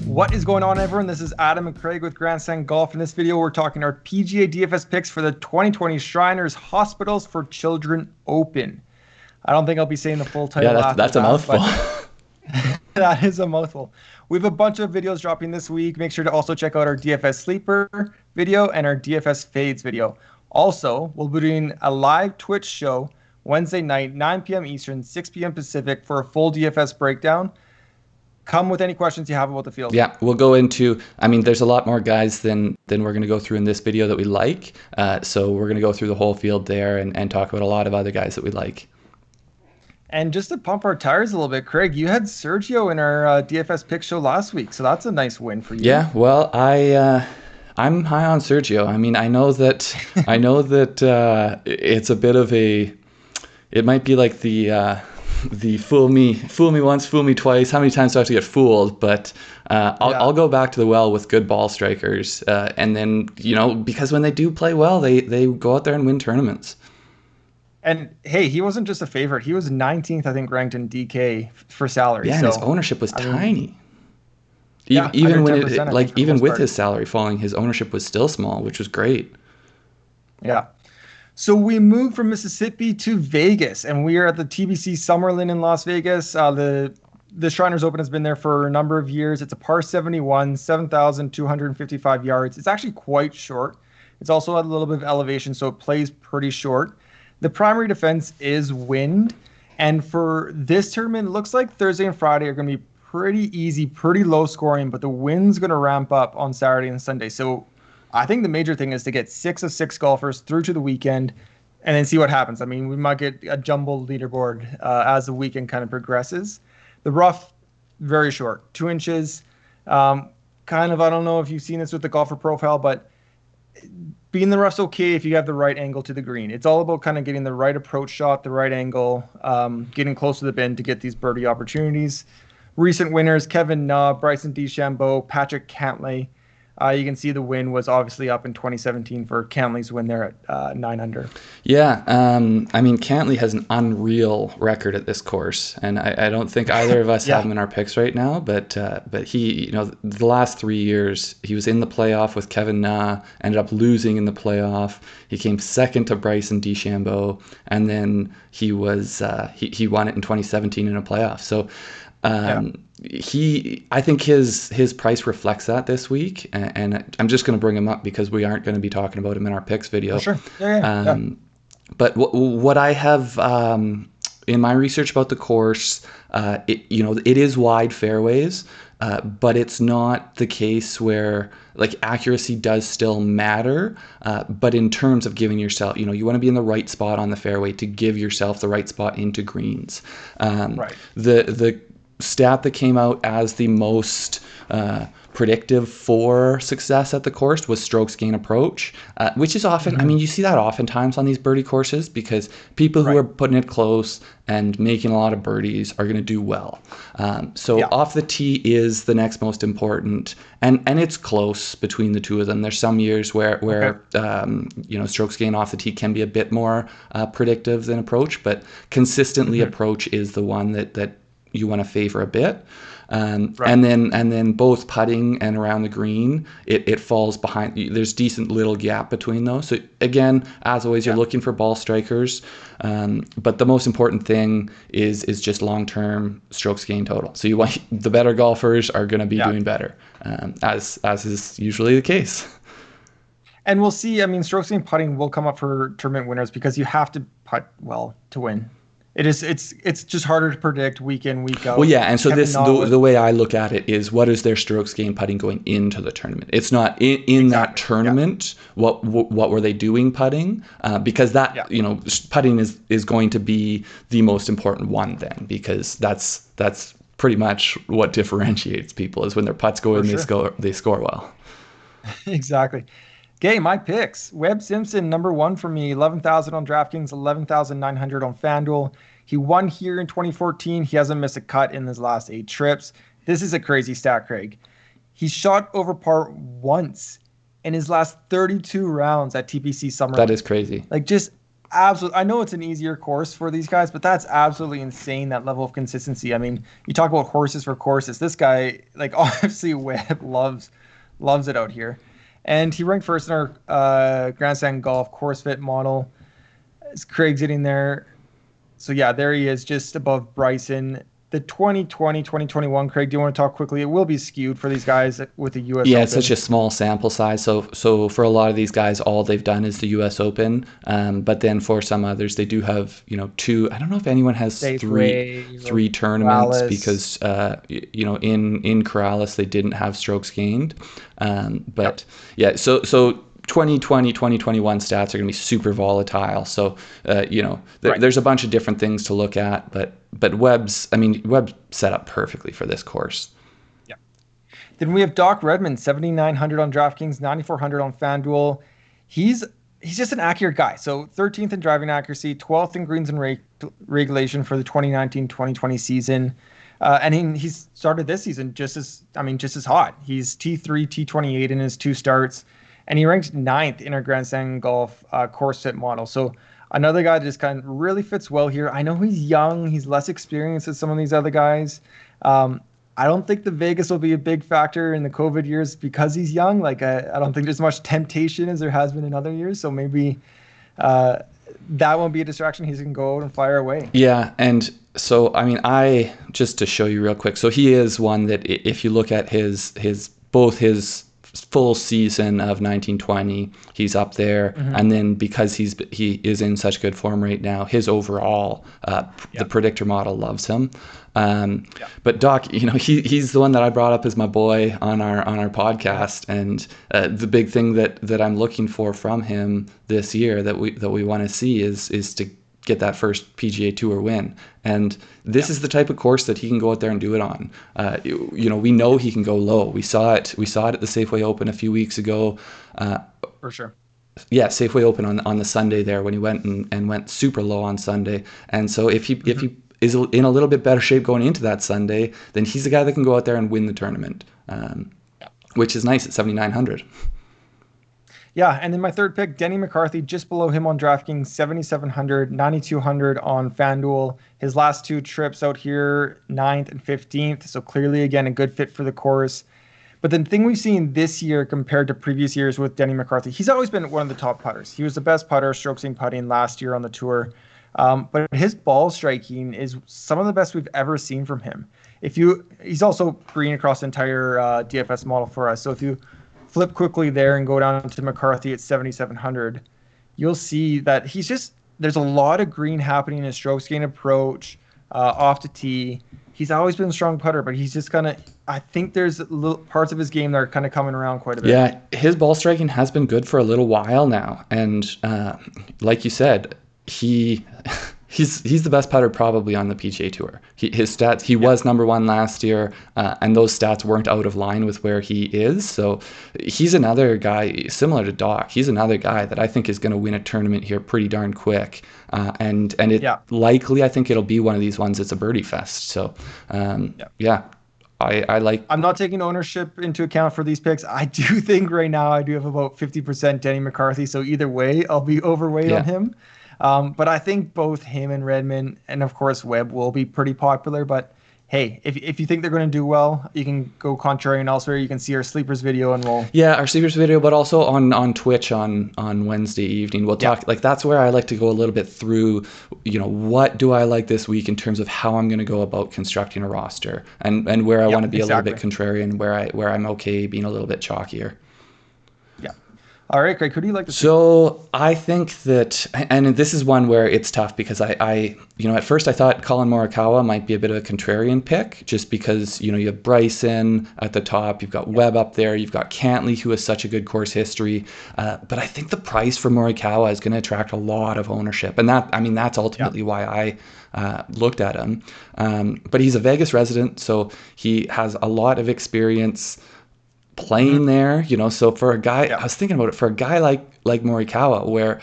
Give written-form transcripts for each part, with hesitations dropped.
What is going on, everyone? This is Adam and Craig with Grandstand Golf. In this video, we're talking our PGA DFS picks for the 2020 Shriners Hospitals for Children Open. I don't think I'll be saying the full title. Yeah, that's a mouthful. That is a mouthful. We have a bunch of videos dropping this week. Make sure to also check out our DFS Sleeper video and our DFS Fades video. Also, we'll be doing a live Twitch show Wednesday night, 9 p.m. Eastern, 6 p.m. Pacific for a full DFS breakdown. Come with any questions you have about the field. Yeah, we'll go into, there's a lot more guys than we're going to go through in this video that we like. So we're going to go through the whole field there and talk about a lot of other guys that we like. And just to pump our tires a little bit, Craig, you had Sergio in our DFS pick show last week. So that's a nice win for you. Yeah, well, I'm high on Sergio. I know that it's a bit of it might be like the fool me once, fool me twice. How many times do I have to get fooled? But I'll go back to the well with good ball strikers, and then because when they do play well, they go out there and win tournaments. And hey, he wasn't just a favorite; he was 19th, I think, ranked in DK for salary. Yeah, so, and his ownership was tiny. Even with his salary falling, his ownership was still small, which was great. Yeah. So we moved from Mississippi to Vegas, and we are at the TPC Summerlin in Las Vegas. The Shriners Open has been there for a number of years. It's a par 71, 7,255 yards. It's actually quite short. It's also at a little bit of elevation, so it plays pretty short. The primary defense is wind, and for this tournament, it looks like Thursday and Friday are going to be pretty easy, pretty low scoring, but the wind's going to ramp up on Saturday and Sunday. So I think the major thing is to get 6 of 6 golfers through to the weekend and then see what happens. We might get a jumbled leaderboard as the weekend kind of progresses. The rough, very short, 2 inches. I don't know if you've seen this with the golfer profile, but being the rough's okay if you have the right angle to the green. It's all about kind of getting the right approach shot, the right angle, getting close to the bin to get these birdie opportunities. Recent winners, Kevin Na, Bryson DeChambeau, Patrick Cantlay. You can see the win was obviously up in 2017 for Cantlay's win there at 9 under. Yeah, Cantlay has an unreal record at this course, and I don't think either of us have him in our picks right now. But he, the last 3 years he was in the playoff with Kevin Na, ended up losing in the playoff. He came second to Bryson DeChambeau, and then he was he won it in 2017 in a playoff. So. I think his price reflects that this week, and I'm just going to bring him up because we aren't going to be talking about him in our picks video. Oh, sure. Yeah. But what I have in my research about the course, it is wide fairways, but it's not the case where accuracy does still matter. But in terms of giving yourself, you want to be in the right spot on the fairway to give yourself the right spot into greens. Right. The stat that came out as the most predictive for success at the course was strokes gain approach, which is often, you see that oftentimes on these birdie courses because people who are putting it close and making a lot of birdies are going to do well. Off the tee is the next most important, and it's close between the two of them. There's some years where strokes gain off the tee can be a bit more predictive than approach, but consistently approach is the one that you want to favor a bit. And then both putting and around the green, it falls behind. There's decent little gap between those. So again, as always, you're looking for ball strikers. But the most important thing is just long-term strokes gain total. So you want the better golfers are going to be doing better, as is usually the case. And we'll see. Strokes gain putting will come up for tournament winners because you have to putt well to win. It's just harder to predict week in, week out. Well, yeah, and so the way I look at it is, what is their strokes gain putting going into the tournament? It's not in that tournament. Yeah. What were they doing putting? Because that putting is going to be the most important one then, because that's pretty much what differentiates people is when their putts go in, they score well. Exactly. Okay, my picks. Webb Simpson, number 1 for me, 11,000 on DraftKings, 11,900 on FanDuel. He won here in 2014. He hasn't missed a cut in his last 8 trips. This is a crazy stat, Craig. He shot over par once in his last 32 rounds at TPC Summerlin. That is crazy. absolutely. I know it's an easier course for these guys, but that's absolutely insane, that level of consistency. I mean, you talk about horses for courses. This guy, like, obviously Webb loves it out here. And he ranked first in our Grandstand Golf course fit model. As Craig's getting there. So yeah, there he is, just above Bryson. The 2020-2021, Craig, do you want to talk quickly? It will be skewed for these guys with the U.S. Yeah, Open. it's such a small sample size. So for a lot of these guys, all they've done is the U.S. Open. But then for some others, they do have, two. I don't know if anyone has three tournaments, because in Corrales they didn't have strokes gained. But yeah, so 2020, 2021 stats are going to be super volatile. So, there's a bunch of different things to look at, but Webb set up perfectly for this course. Yeah. Then we have Doc Redman, 7,900 on DraftKings, 9,400 on FanDuel. He's just an accurate guy. So 13th in driving accuracy, 12th in greens and regulation for the 2019-2020 season. And he's started this season just as hot. He's T3, T28 in his 2 starts. And he ranks 9th in our Grandstand Golf course fit model. So another guy that just kind of really fits well here. I know he's young. He's less experienced than some of these other guys. I don't think the Vegas will be a big factor in the COVID years because he's young. Like, I don't think there's much temptation as there has been in other years. So maybe that won't be a distraction. He can go out and fire away. Yeah, and so, I just to show you real quick. So he is one that if you look at his full season of 1920, he's up there. And then because he is in such good form right now, his overall the predictor model loves him. But Doc, he's the one that I brought up as my boy on our podcast, and the big thing that I'm looking for from him this year that we want to see is to get that first PGA Tour win. And this is the type of course that he can go out there and do it on. We know he can go low. We saw it at the Safeway Open a few weeks ago. For sure. Yeah, Safeway Open on the Sunday there when he went and went super low on Sunday. And so if he is in a little bit better shape going into that Sunday, then he's the guy that can go out there and win the tournament, which is nice at 7,900. Yeah, and then my third pick, Denny McCarthy, just below him on DraftKings, 7,700, 9,200 on FanDuel. His last 2 trips out here, 9th and 15th. So clearly, again, a good fit for the course. But the thing we've seen this year compared to previous years with Denny McCarthy, he's always been one of the top putters. He was the best putter, stroke seeing putting last year on the tour. But his ball striking is some of the best we've ever seen from him. He's also green across the entire DFS model for us. So if you flip quickly there and go down to McCarthy at 7,700, you'll see that there's a lot of green happening in his strokes gain approach, off the tee. He's always been a strong putter, but he's just I think there's parts of his game that are kind of coming around quite a bit. Yeah, his ball striking has been good for a little while now. And like you said, He's the best putter probably on the PGA Tour. His stats, he was number 1 last year, and those stats weren't out of line with where he is. So he's another guy, similar to Doc, he's another guy that I think is going to win a tournament here pretty darn quick. And likely, I think it'll be one of these ones that's a birdie fest. So, I like... I'm not taking ownership into account for these picks. I do think right now I do have about 50% Denny McCarthy. So either way, I'll be overweight on him. But I think both him and Redman, and of course Webb, will be pretty popular. But hey, if you think they're going to do well, you can go contrarian elsewhere. You can see our sleepers video, and our sleepers video, but also on Twitch on Wednesday evening. We'll talk that's where I like to go a little bit through, what do I like this week in terms of how I'm going to go about constructing a roster, and where I want to be a little bit contrarian, where I'm okay being a little bit chalkier. All right, Craig, who do you like to see? So I think that, and this is one where it's tough because I at first I thought Collin Morikawa might be a bit of a contrarian pick just because, you have Bryson at the top, you've got Webb up there, you've got Cantley, who has such a good course history. But I think the price for Morikawa is going to attract a lot of ownership. And that's ultimately why I looked at him. But he's a Vegas resident, so he has a lot of experience playing there, so for a guy, I was thinking about it, for a guy like Morikawa, where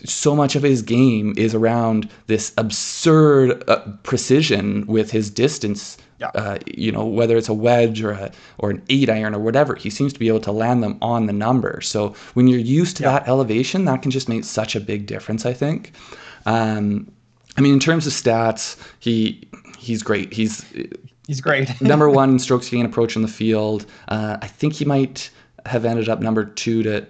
so much of his game is around this absurd precision with his distance. Whether it's a wedge or an 8-iron or whatever, he seems to be able to land them on the number. So when you're used to that elevation, that can just make such a big difference, I think. In terms of stats, he's great. He's great. number one in strokes gain approach in the field. I think he might have ended up number 2 to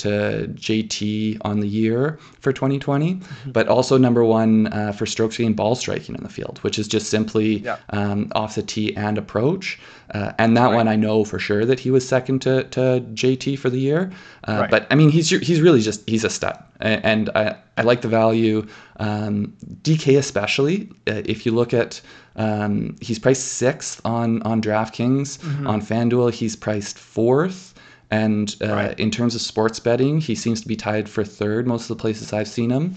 JT on the year for 2020, but also number 1 for strokes gain ball striking in the field, which is just simply off the tee and approach. And that one I know for sure that he was second to JT for the year. But he's really he's a stud, and I like the value. DK especially, if you look at, he's priced 6th on DraftKings. On FanDuel, he's priced 4th. And in terms of sports betting, he seems to be tied for 3rd most of the places I've seen him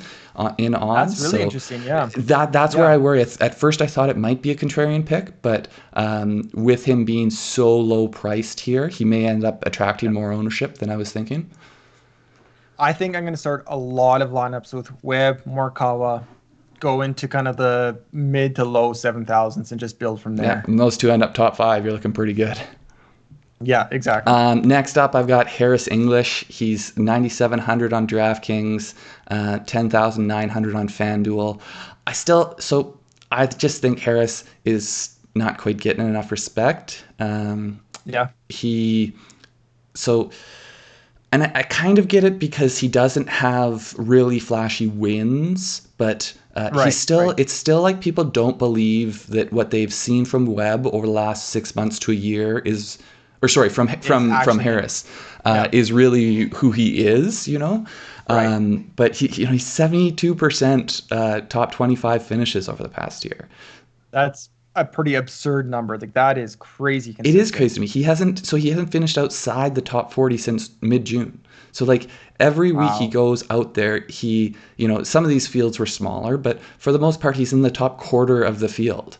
in odds. That's really interesting, yeah. That's where I worry. At first I thought it might be a contrarian pick, but with him being so low priced here, he may end up attracting more ownership than I was thinking. I think I'm going to start a lot of lineups with Webb, Morikawa, go into kind of the mid to low 7,000s and just build from there. Yeah, and those two end up top 5. You're looking pretty good. Yeah, exactly. Next up, I've got Harris English. He's 9,700 on DraftKings, 10,900 on FanDuel. I just think Harris is not quite getting enough respect. And I kind of get it because he doesn't have really flashy wins, but it's still like people don't believe that what they've seen from Webb over the last 6 months to a year from Harris is really who he is, but he's 72% top 25 finishes over the past year. That's a pretty absurd number. Like, that is crazy. It is crazy to me. He hasn't finished outside the top 40 since mid-June. So like every week he goes out there, some of these fields were smaller, but for the most part he's in the top quarter of the field.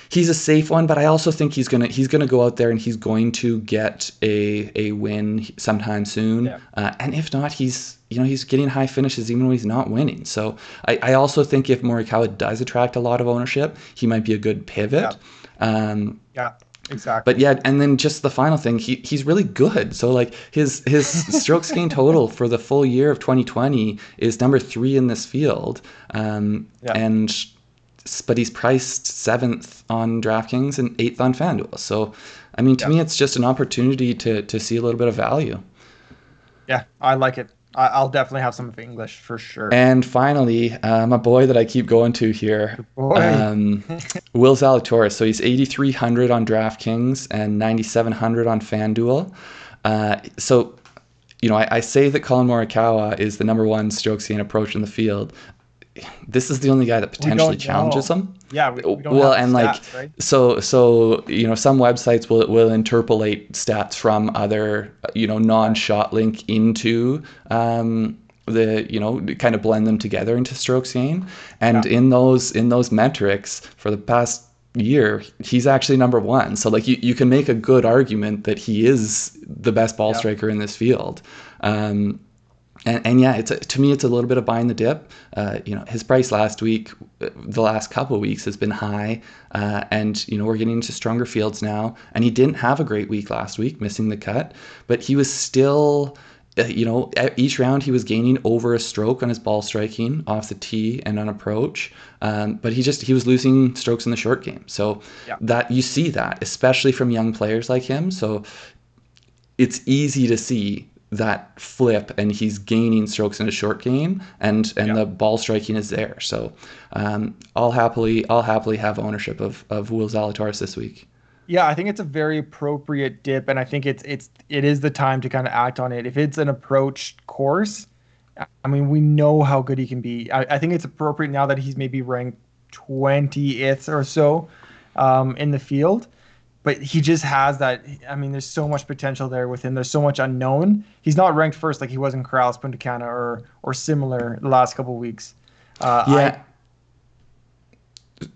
He's a safe one, but I also think he's gonna go out there and he's going to get a win sometime soon. And if not, he's getting high finishes even when he's not winning. So I also think if Morikawa does attract a lot of ownership, he might be a good pivot. Exactly. But and then just the final thing, he's really good. So like his strokes gain total for the full year of 2020 is number 3 in this field. But he's priced 7th on DraftKings and 8th on FanDuel. So, to me, it's just an opportunity to see a little bit of value. Yeah, I like it. I'll definitely have some of English for sure. And finally, my boy that I keep going to here, Will Zalatoris. So he's 8,300 on DraftKings and 9,700 on FanDuel. I say that Collin Morikawa is the number 1 strokes gain approach in the field. This is the only guy that potentially challenges him. Yeah, we don't have stats, right? So some websites will interpolate stats from other non-shot link into the kind of blend them together into strokes gain, and in those metrics for the past year he's actually number 1. So like you can make a good argument that he is the best ball striker in this field. To me, it's a little bit of buying the dip. His price last week, the last couple of weeks has been high, and we're getting into stronger fields now. And he didn't have a great week last week, missing the cut, but he was still, at each round he was gaining over a stroke on his ball striking off the tee and on approach. But he was losing strokes in the short game. So that you see that, especially from young players like him. So it's easy to see that flip, and he's gaining strokes in a short game, and the ball striking is there. So I'll happily have ownership of Will Zalatoris this week. Yeah, I think it's a very appropriate dip, and I think it is the time to kind of act on it. If it's an approach course, we know how good he can be. I think it's appropriate now that he's maybe ranked 20th or so in the field. But he just has that. There's so much potential there with him. There's so much unknown. He's not ranked first like he was in Corrales, Punta Cana, or similar the last couple of weeks.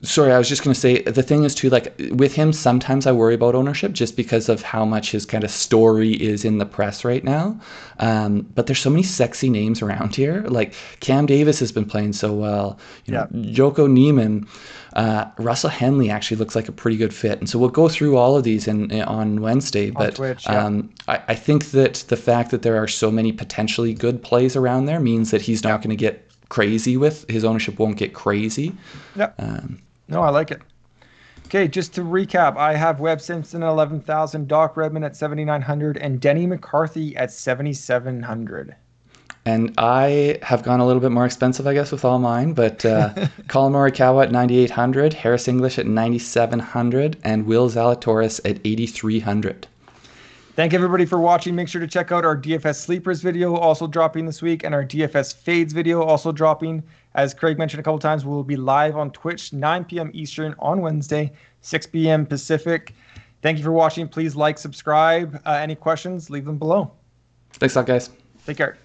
Sorry, I was just going to say, the thing is too, like with him, sometimes I worry about ownership just because of how much his kind of story is in the press right now. But there's so many sexy names around here. Like Cam Davis has been playing so well. Joko Niemann, Russell Henley actually looks like a pretty good fit. And so we'll go through all of these on Wednesday. But Twitch, I think that the fact that there are so many potentially good plays around there means that he's not going to get crazy with his ownership, won't get crazy. No, I like it. Okay, just to recap, I have Webb Simpson at 11,000, Doc Redman at 7,900, and Denny McCarthy at 7,700. And I have gone a little bit more expensive, I guess, with all mine. But Collin Morikawa at 9,800, Harris English at 9,700, and Will Zalatoris at 8,300. Thank everybody for watching. Make sure to check out our DFS Sleepers video, also dropping this week, and our DFS Fades video, also dropping. As Craig mentioned a couple times, we'll be live on Twitch, 9 p.m. Eastern on Wednesday, 6 p.m. Pacific. Thank you for watching. Please like, subscribe. Any questions, leave them below. Thanks a lot, guys. Take care.